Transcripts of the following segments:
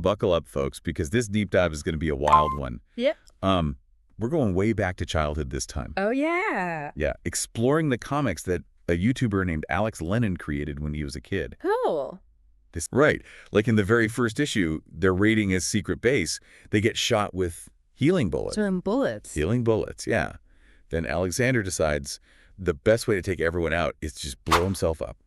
Buckle up, folks, because this deep dive is going to be a wild one. Yep. We're going way back to childhood this time. Oh, yeah. Yeah, exploring the comics that a YouTuber named Alex Lennon created when he was a kid. Cool. Right. Like in the very first issue, their raiding his secret base, they get shot with healing bullets. Some bullets. Healing bullets, yeah. Then Alexander decides the best way to take everyone out is to just blow himself up.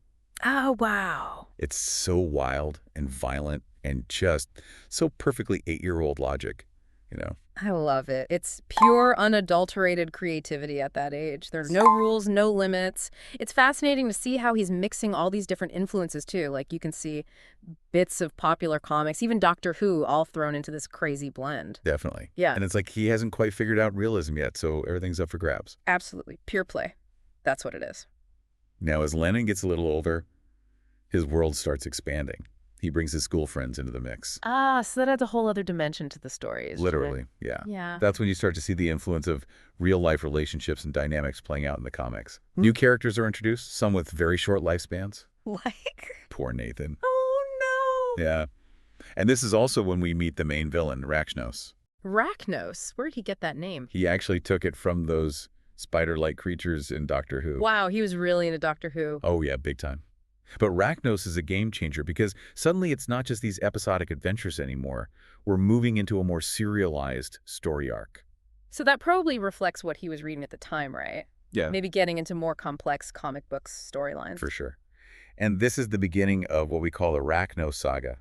Oh, wow. It's so wild and violent and just so perfectly 8-year-old logic, you know? I love it. It's pure, unadulterated creativity at that age. There are no rules, no limits. It's fascinating to see how he's mixing all these different influences, too. Like, you can see bits of popular comics, even Doctor Who, all thrown into this crazy blend. Definitely. Yeah. And it's like he hasn't quite figured out realism yet, so everything's up for grabs. Absolutely. Pure play. That's what it is. Now, as Lennon gets a little older, his world starts expanding. He brings his school friends into the mix. Ah, so that adds a whole other dimension to the stories. Literally, yeah. Yeah. That's when you start to see the influence of real-life relationships and dynamics playing out in the comics. New characters are introduced, some with very short lifespans. Like? Poor Nathan. Oh, no. Yeah. And this is also when we meet the main villain, Rachnos. Rachnos. Where'd he get that name? He actually took it from those spider-like creatures in Doctor Who. Wow, he was really into Doctor Who. Oh, yeah, big time. But Rachnos is a game changer because suddenly it's not just these episodic adventures anymore. We're moving into a more serialized story arc. So that probably reflects what he was reading at the time, right? Yeah. Maybe getting into more complex comic books storylines. For sure. And this is the beginning of what we call the Rachnos saga,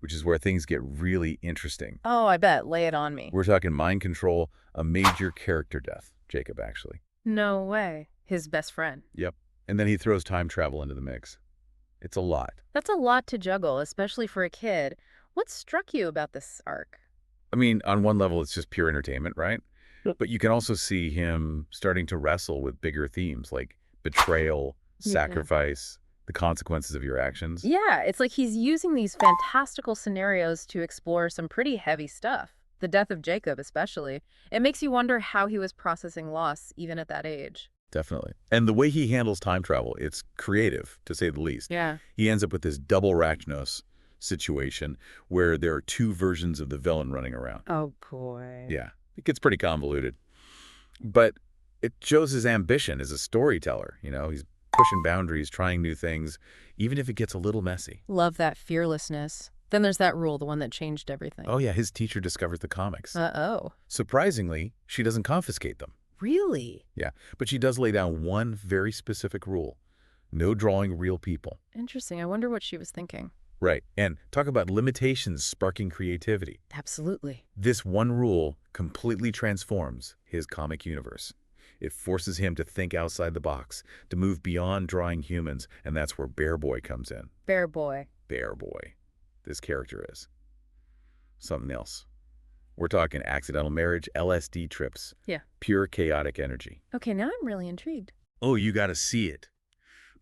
which is where things get really interesting. Oh, I bet. Lay it on me. We're talking mind control, a major character death. Jacob, actually. No way. His best friend. Yep. And then he throws time travel into the mix. It's a lot. That's a lot to juggle, especially for a kid. What struck you about this arc? I mean, on one level, it's just pure entertainment, right? But you can also see him starting to wrestle with bigger themes like betrayal, sacrifice, the consequences of your actions. Yeah, it's like he's using these fantastical scenarios to explore some pretty heavy stuff. The death of Jacob, especially. It makes you wonder how he was processing loss, even at that age. Definitely. And the way he handles time travel, it's creative, to say the least. Yeah. He ends up with this double Rachnos situation where there are two versions of the villain running around. Oh, boy. Yeah. It gets pretty convoluted. But it shows his ambition as a storyteller. You know, he's pushing boundaries, trying new things, even if it gets a little messy. Love that fearlessness. Then there's that rule, the one that changed everything. Oh, yeah. His teacher discovers the comics. Uh-oh. Surprisingly, she doesn't confiscate them. Really? Yeah, but she does lay down one very specific rule. No drawing real people. Interesting. I wonder what she was thinking. Right, and talk about limitations sparking creativity. Absolutely. This one rule completely transforms his comic universe. It forces him to think outside the box, to move beyond drawing humans, and that's where Bear Boy comes in. Bear Boy. Bear Boy. This character is something else. We're talking accidental marriage, LSD trips. Yeah. Pure chaotic energy. Okay, now I'm really intrigued. Oh, you got to see it.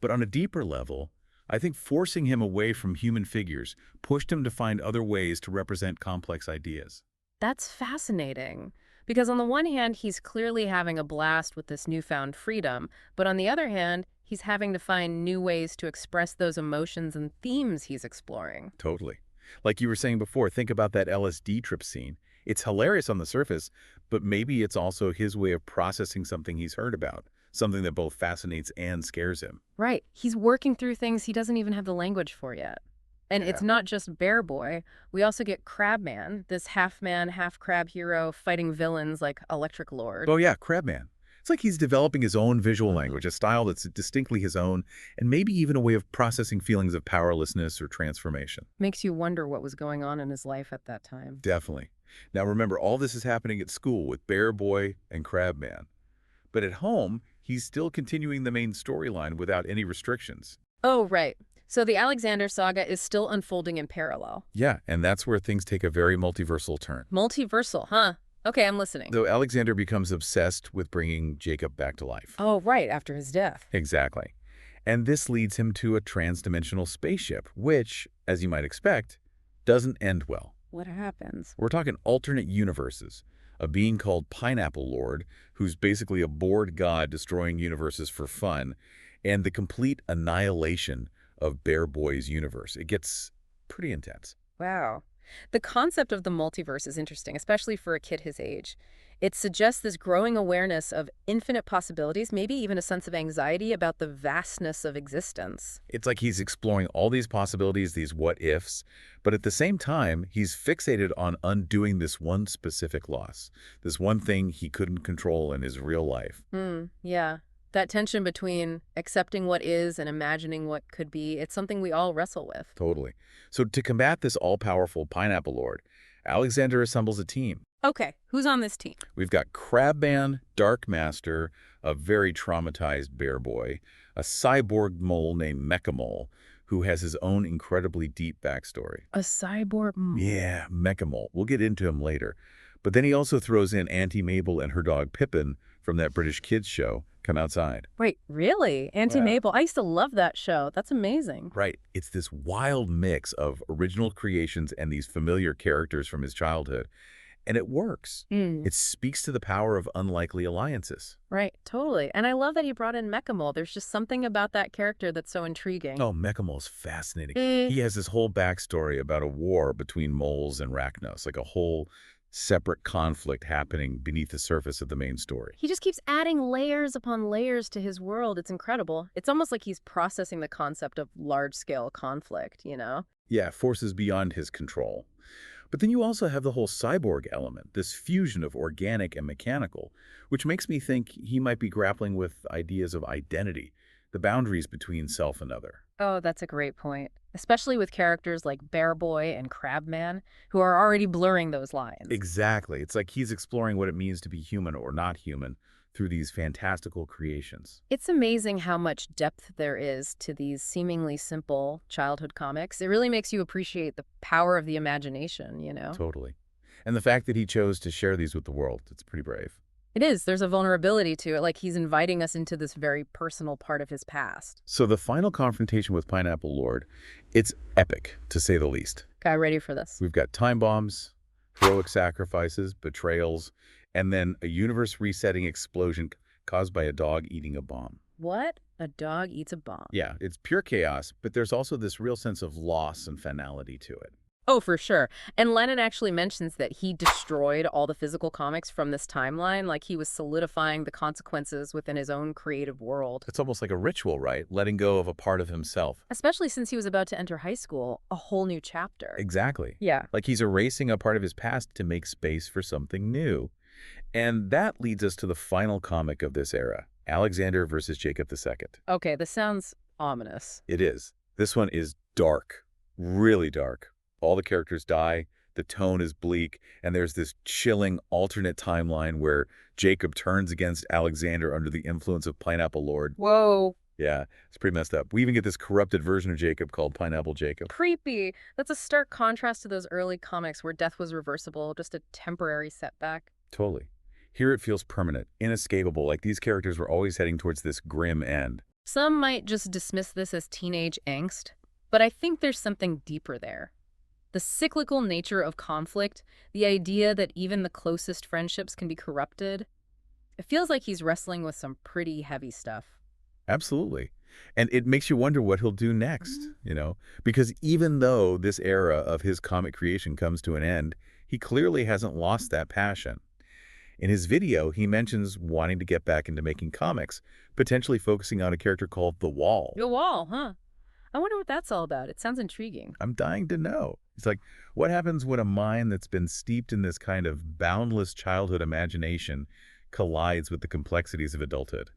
But on a deeper level, I think forcing him away from human figures pushed him to find other ways to represent complex ideas. That's fascinating. Because on the one hand, he's clearly having a blast with this newfound freedom. But on the other hand, he's having to find new ways to express those emotions and themes he's exploring. Totally. Like you were saying before, think about that LSD trip scene. It's hilarious on the surface, but maybe it's also his way of processing something he's heard about, something that both fascinates and scares him. Right. He's working through things he doesn't even have the language for yet. And it's not just Bear Boy. We also get Crabman, this half-man, half-crab hero fighting villains like Electric Lord. Oh yeah, Crabman. It's like he's developing his own visual language, a style that's distinctly his own, and maybe even a way of processing feelings of powerlessness or transformation. Makes you wonder what was going on in his life at that time. Definitely. Now remember, all this is happening at school with Bear Boy and Crabman. But at home, he's still continuing the main storyline without any restrictions. Oh, right. So the Alexander saga is still unfolding in parallel. Yeah, and that's where things take a very multiversal turn. Multiversal, huh? Okay, I'm listening. Though Alexander becomes obsessed with bringing Jacob back to life. Oh, right, after his death. Exactly. And this leads him to a trans-dimensional spaceship, which, as you might expect, doesn't end well. What happens? We're talking alternate universes. A being called Pineapple Lord, who's basically a bored god destroying universes for fun, and the complete annihilation of Bear Boy's universe. It gets pretty intense. Wow. The concept of the multiverse is interesting, especially for a kid his age. It suggests this growing awareness of infinite possibilities, maybe even a sense of anxiety about the vastness of existence. It's like he's exploring all these possibilities, these what-ifs, but at the same time, he's fixated on undoing this one specific loss, this one thing he couldn't control in his real life. Yeah. That tension between accepting what is and imagining what could be, it's something we all wrestle with. Totally. So to combat this all-powerful pineapple lord, Alexander assembles a team. Okay, who's on this team? We've got Crabman, Dark Master, a very traumatized bear boy, a cyborg mole named Mechamole, who has his own incredibly deep backstory. A cyborg. Yeah, Mechamole. We'll get into him later. But then he also throws in Auntie Mabel and her dog Pippin from that British kids show, Come Outside. Wait, really? Auntie Yeah. Mabel? I used to love that show. That's amazing. Right. It's this wild mix of original creations and these familiar characters from his childhood. And it works. It speaks to the power of unlikely alliances. Right, totally. And I love that he brought in Mechamole. There's just something about that character that's so intriguing. Oh, Mechamole's fascinating. Mm. He has this whole backstory about a war between moles and Rachnos, like a whole separate conflict happening beneath the surface of the main story. He just keeps adding layers upon layers to his world. It's incredible. It's almost like he's processing the concept of large-scale conflict, you know? Yeah, forces beyond his control. But then you also have the whole cyborg element, this fusion of organic and mechanical, which makes me think he might be grappling with ideas of identity, the boundaries between self and other. Oh, that's a great point. Especially with characters like Bear Boy and Crabman, who are already blurring those lines. Exactly. It's like he's exploring what it means to be human or not human through these fantastical creations. It's amazing how much depth there is to these seemingly simple childhood comics. It really makes you appreciate the power of the imagination, you know? Totally. And the fact that he chose to share these with the world, it's pretty brave. It is. There's a vulnerability to it, like he's inviting us into this very personal part of his past. So the final confrontation with Pineapple Lord, it's epic, to say the least. Guy, ready for this? We've got time bombs, heroic sacrifices, betrayals, and then a universe-resetting explosion caused by a dog eating a bomb. What? A dog eats a bomb. Yeah, it's pure chaos, but there's also this real sense of loss and finality to it. Oh, for sure. And Lennon actually mentions that he destroyed all the physical comics from this timeline, like he was solidifying the consequences within his own creative world. It's almost like a ritual, right? Letting go of a part of himself. Especially since he was about to enter high school, a whole new chapter. Exactly. Yeah. Like he's erasing a part of his past to make space for something new. And that leads us to the final comic of this era, Alexander versus Jacob II. Okay, this sounds ominous. It is. This one is dark, really dark. All the characters die, the tone is bleak, and there's this chilling alternate timeline where Jacob turns against Alexander under the influence of Pineapple Lord. Whoa. Yeah, it's pretty messed up. We even get this corrupted version of Jacob called Pineapple Jacob. Creepy. That's a stark contrast to those early comics where death was reversible, just a temporary setback. Totally. Here it feels permanent, inescapable, like these characters were always heading towards this grim end. Some might just dismiss this as teenage angst, but I think there's something deeper there. The cyclical nature of conflict, the idea that even the closest friendships can be corrupted, it feels like he's wrestling with some pretty heavy stuff. Absolutely. And it makes you wonder what he'll do next, because even though this era of his comic creation comes to an end, he clearly hasn't lost that passion. In his video, he mentions wanting to get back into making comics, potentially focusing on a character called The Wall. The Wall, huh? I wonder what that's all about. It sounds intriguing. I'm dying to know. It's like, what happens when a mind that's been steeped in this kind of boundless childhood imagination collides with the complexities of adulthood?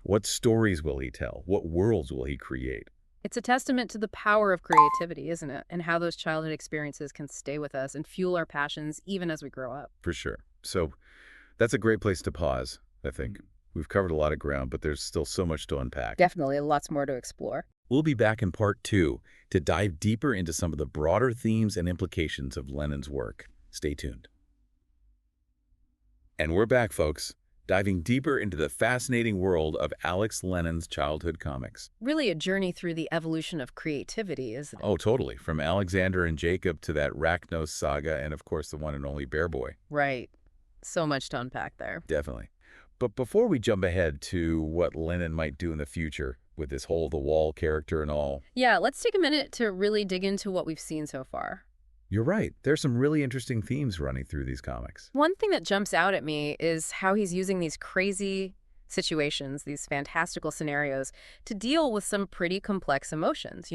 What stories will he tell? What worlds will he create? It's a testament to the power of creativity, isn't it? And how those childhood experiences can stay with us and fuel our passions even as we grow up. For sure. So that's a great place to pause, I think. We've covered a lot of ground, but there's still so much to unpack. Definitely lots more to explore. We'll be back in part 2 to dive deeper into some of the broader themes and implications of Lennon's work. Stay tuned. And we're back, folks, diving deeper into the fascinating world of Alex Lennon's childhood comics. Really a journey through the evolution of creativity, isn't it? Oh, totally. From Alexander and Jacob to that Rachnos saga and, of course, the one and only Bear Boy. Right. So much to unpack there. Definitely. But before we jump ahead to what Lennon might do in the future with this whole The Wall character and all. Yeah, let's take a minute to really dig into what we've seen so far. You're right. There's some really interesting themes running through these comics. One thing that jumps out at me is how he's using these crazy situations, these fantastical scenarios, to deal with some pretty complex emotions.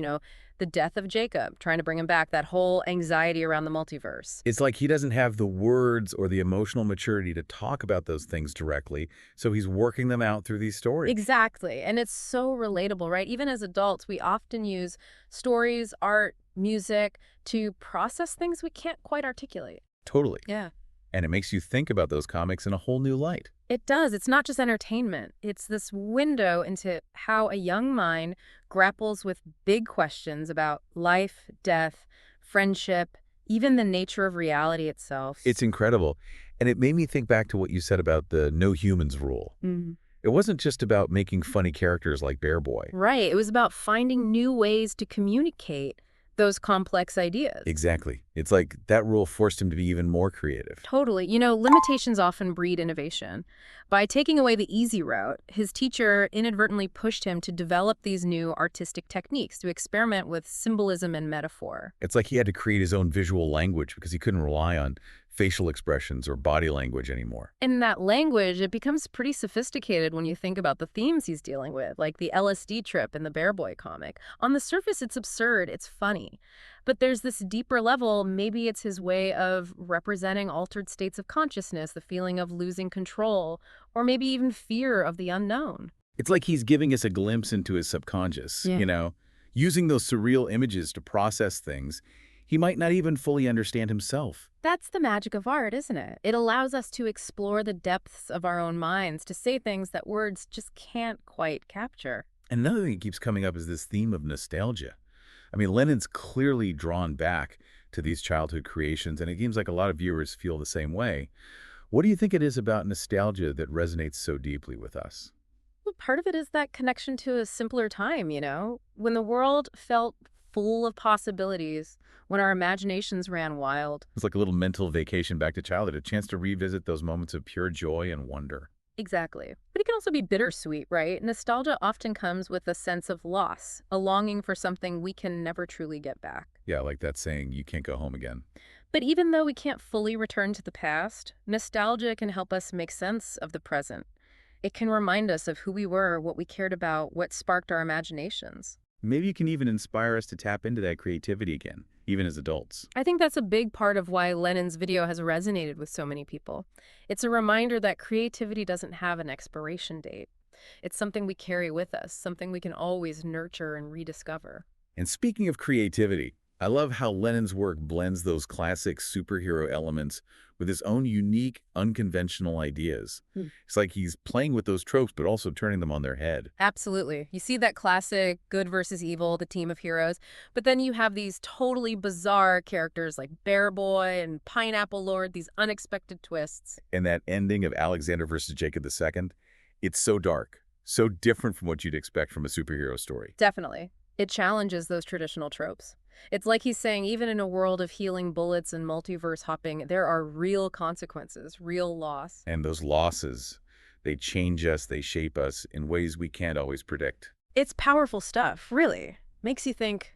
The death of Jacob, trying to bring him back, that whole anxiety around the multiverse. It's like he doesn't have the words or the emotional maturity to talk about those things directly, so he's working them out through these stories. Exactly. And it's so relatable, right? Even as adults, we often use stories, art, music to process things we can't quite articulate. Totally. Yeah. And it makes you think about those comics in a whole new light. It does. It's not just entertainment. It's this window into how a young mind grapples with big questions about life, death, friendship, even the nature of reality itself. It's incredible. And it made me think back to what you said about the no humans rule. Mhm. It wasn't just about making funny characters like Bear Boy. Right. It was about finding new ways to communicate those complex ideas. Exactly. It's like that rule forced him to be even more creative. Totally. Limitations often breed innovation. By taking away the easy route, his teacher inadvertently pushed him to develop these new artistic techniques, to experiment with symbolism and metaphor. It's like he had to create his own visual language because he couldn't rely on facial expressions or body language anymore. In that language, it becomes pretty sophisticated when you think about the themes he's dealing with, like the LSD trip in the Bear Boy comic. On the surface, it's absurd, it's funny. But there's this deeper level, maybe it's his way of representing altered states of consciousness, the feeling of losing control, or maybe even fear of the unknown. It's like he's giving us a glimpse into his subconscious, using those surreal images to process things he might not even fully understand himself. That's the magic of art, isn't it? It allows us to explore the depths of our own minds, to say things that words just can't quite capture. And another thing that keeps coming up is this theme of nostalgia. I mean, Lennon's clearly drawn back to these childhood creations, and it seems like a lot of viewers feel the same way. What do you think it is about nostalgia that resonates so deeply with us? Well, part of it is that connection to a simpler time, when the world felt full of possibilities, when our imaginations ran wild. It's like a little mental vacation back to childhood, a chance to revisit those moments of pure joy and wonder. Exactly. But it can also be bittersweet, right? Nostalgia often comes with a sense of loss, a longing for something we can never truly get back. Yeah, like that saying, you can't go home again. But even though we can't fully return to the past, nostalgia can help us make sense of the present. It can remind us of who we were, what we cared about, what sparked our imaginations. Maybe it can even inspire us to tap into that creativity again, even as adults. I think that's a big part of why Lennon's video has resonated with so many people. It's a reminder that creativity doesn't have an expiration date. It's something we carry with us, something we can always nurture and rediscover. And speaking of creativity, I love how Lennon's work blends those classic superhero elements with his own unique, unconventional ideas. It's like he's playing with those tropes, but also turning them on their head. Absolutely. You see that classic good versus evil, the team of heroes, but then you have these totally bizarre characters like Bear Boy and Pineapple Lord, these unexpected twists. And that ending of Alexander versus Jacob II, it's so dark, so different from what you'd expect from a superhero story. Definitely. It challenges those traditional tropes. It's like he's saying, even in a world of healing bullets and multiverse hopping, there are real consequences, real loss. And those losses, they change us, they shape us in ways we can't always predict. It's powerful stuff, really. Makes you think.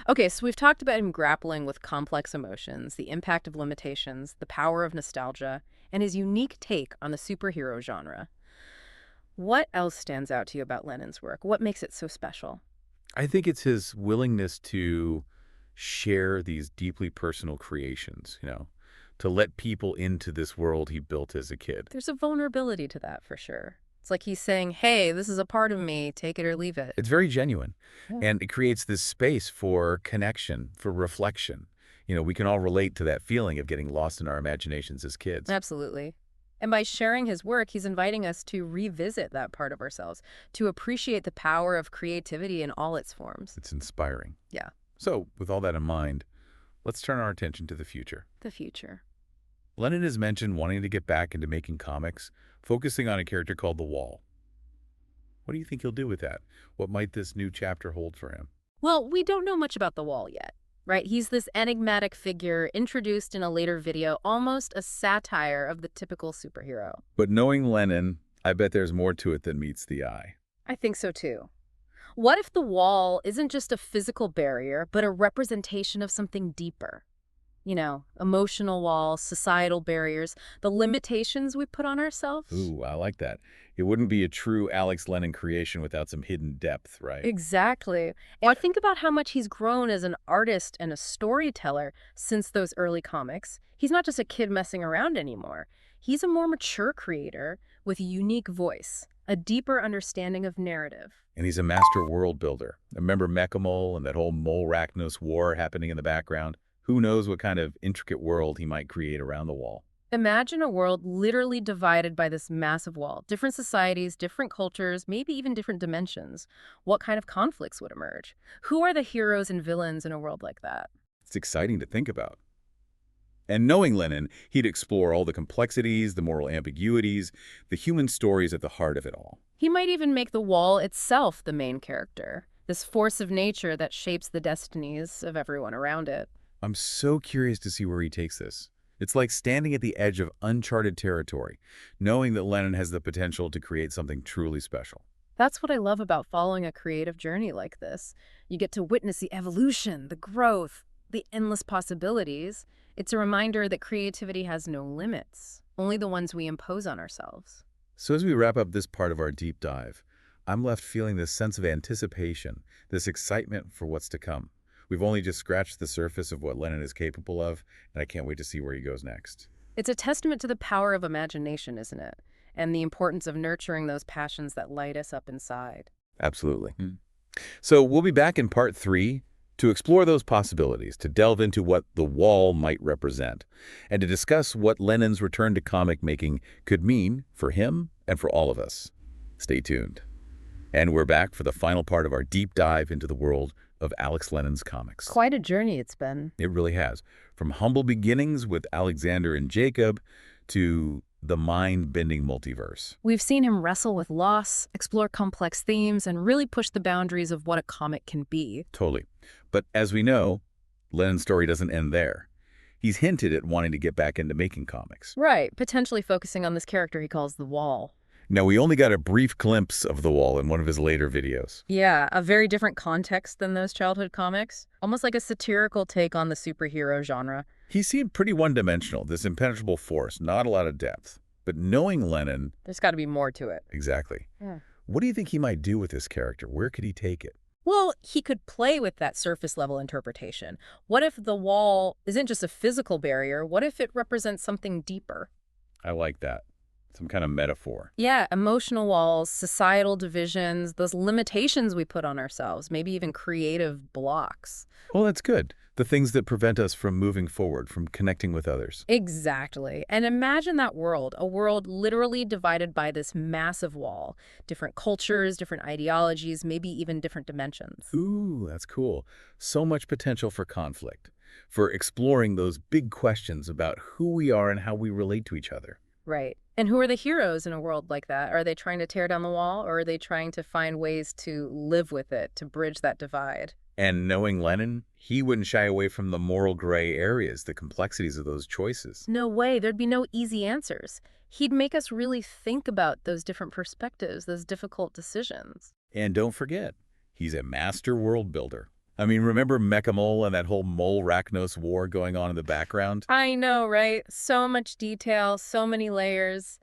Okay, so we've talked about him grappling with complex emotions, the impact of limitations, the power of nostalgia, and his unique take on the superhero genre. What else stands out to you about Lennon's work? What makes it so special? I think it's his willingness to share these deeply personal creations, to let people into this world he built as a kid. There's a vulnerability to that for sure. It's like he's saying, hey, this is a part of me, take it or leave it. It's very genuine, Yeah. and it creates this space for connection, for reflection. We can all relate to that feeling of getting lost in our imaginations as kids. Absolutely. And by sharing his work, he's inviting us to revisit that part of ourselves, to appreciate the power of creativity in all its forms. It's inspiring. Yeah. So, with all that in mind, let's turn our attention to the future. The future. Lennon has mentioned wanting to get back into making comics, focusing on a character called the Wall. What do you think he'll do with that? What might this new chapter hold for him? Well, we don't know much about the Wall yet, right? He's this enigmatic figure introduced in a later video, almost a satire of the typical superhero. But knowing Lennon, I bet there's more to it than meets the eye. I think so too. What if the Wall isn't just a physical barrier, but a representation of something deeper? Emotional walls, societal barriers, the limitations we put on ourselves. Ooh, I like that. It wouldn't be a true Alex Lennon creation without some hidden depth, right? Exactly. And I think about how much he's grown as an artist and a storyteller since those early comics. He's not just a kid messing around anymore. He's a more mature creator with a unique voice, a deeper understanding of narrative. And he's a master world builder. Remember Mechamole and that whole Mole-Rachnos war happening in the background? Who knows what kind of intricate world he might create around the wall? Imagine a world literally divided by this massive wall. Different societies, different cultures, maybe even different dimensions. What kind of conflicts would emerge? Who are the heroes and villains in a world like that? It's exciting to think about. And knowing Lennon, he'd explore all the complexities, the moral ambiguities, the human stories at the heart of it all. He might even make the wall itself the main character, this force of nature that shapes the destinies of everyone around it. I'm so curious to see where he takes this. It's like standing at the edge of uncharted territory, knowing that Lennon has the potential to create something truly special. That's what I love about following a creative journey like this. You get to witness the evolution, the growth, the endless possibilities. It's a reminder that creativity has no limits, only the ones we impose on ourselves. So as we wrap up this part of our deep dive, I'm left feeling this sense of anticipation, this excitement for what's to come. We've only just scratched the surface of what Lennon is capable of, and I can't wait to see where he goes next. It's a testament to the power of imagination, isn't it? And the importance of nurturing those passions that light us up inside. Absolutely. So we'll be back in part 3 to explore those possibilities, to delve into what the wall might represent, and to discuss what Lennon's return to comic making could mean for him and for all of us. Stay tuned. And we're back for the final part of our deep dive into the world of Alex Lennon's comics. Quite a journey it's been. It really has. From humble beginnings with Alexander and Jacob to the mind-bending multiverse. We've seen him wrestle with loss, explore complex themes, and really push the boundaries of what a comic can be. Totally. But as we know, Lennon's story doesn't end there. He's hinted at wanting to get back into making comics. Right, potentially focusing on this character he calls the Wall. Now, we only got a brief glimpse of the wall in one of his later videos. Yeah, a very different context than those childhood comics. Almost like a satirical take on the superhero genre. He seemed pretty one-dimensional, this impenetrable force, not a lot of depth. But knowing Lennon... There's got to be more to it. Exactly. Yeah. What do you think he might do with this character? Where could he take it? Well, he could play with that surface-level interpretation. What if the wall isn't just a physical barrier? What if it represents something deeper? I like that. Some kind of metaphor. Yeah, emotional walls, societal divisions, those limitations we put on ourselves, maybe even creative blocks. Well, that's good. The things that prevent us from moving forward, from connecting with others. Exactly. And imagine that world, a world literally divided by this massive wall. Different cultures, different ideologies, maybe even different dimensions. Ooh, that's cool. So much potential for conflict, for exploring those big questions about who we are and how we relate to each other. Right. And who are the heroes in a world like that? Are they trying to tear down the wall, or are they trying to find ways to live with it, to bridge that divide? And knowing Lennon, he wouldn't shy away from the moral gray areas, the complexities of those choices. No way. There'd be no easy answers. He'd make us really think about those different perspectives, those difficult decisions. And don't forget, he's a master world builder. I mean, remember Mechamole and that whole Mole-Rachnos war going on in the background? I know, right? So much detail, so many layers.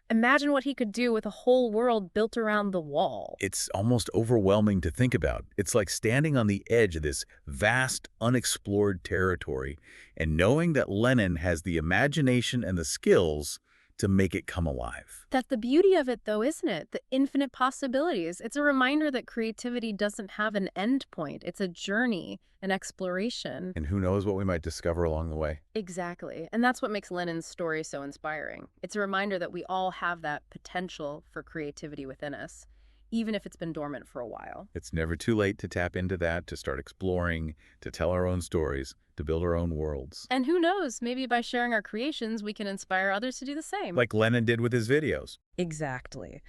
Imagine what he could do with a whole world built around the wall. It's almost overwhelming to think about. It's like standing on the edge of this vast, unexplored territory and knowing that Lennon has the imagination and the skills to make it come alive. That's the beauty of it, though, isn't it? The infinite possibilities. It's a reminder that creativity doesn't have an end point. It's a journey, an exploration. And who knows what we might discover along the way. Exactly. And that's what makes Lennon's story so inspiring. It's a reminder that we all have that potential for creativity within us, even if it's been dormant for a while. It's never too late to tap into that, to start exploring, to tell our own stories, to build our own worlds. And who knows, maybe by sharing our creations, we can inspire others to do the same. Like Lennon did with his videos. Exactly.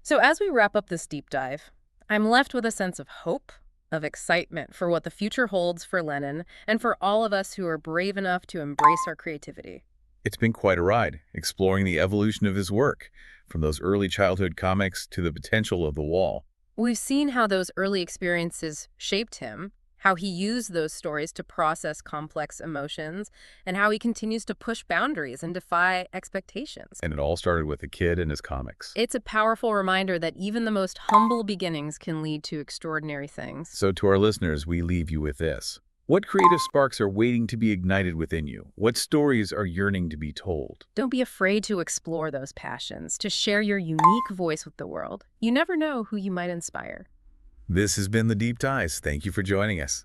So as we wrap up this deep dive, I'm left with a sense of hope, of excitement for what the future holds for Lennon and for all of us who are brave enough to embrace our creativity. It's been quite a ride, exploring the evolution of his work, from those early childhood comics to the potential of the wall. We've seen how those early experiences shaped him, how he used those stories to process complex emotions, and how he continues to push boundaries and defy expectations. And it all started with a kid and his comics. It's a powerful reminder that even the most humble beginnings can lead to extraordinary things. So to our listeners, we leave you with this. What creative sparks are waiting to be ignited within you? What stories are yearning to be told? Don't be afraid to explore those passions, to share your unique voice with the world. You never know who you might inspire. This has been The Deep Dives. Thank you for joining us.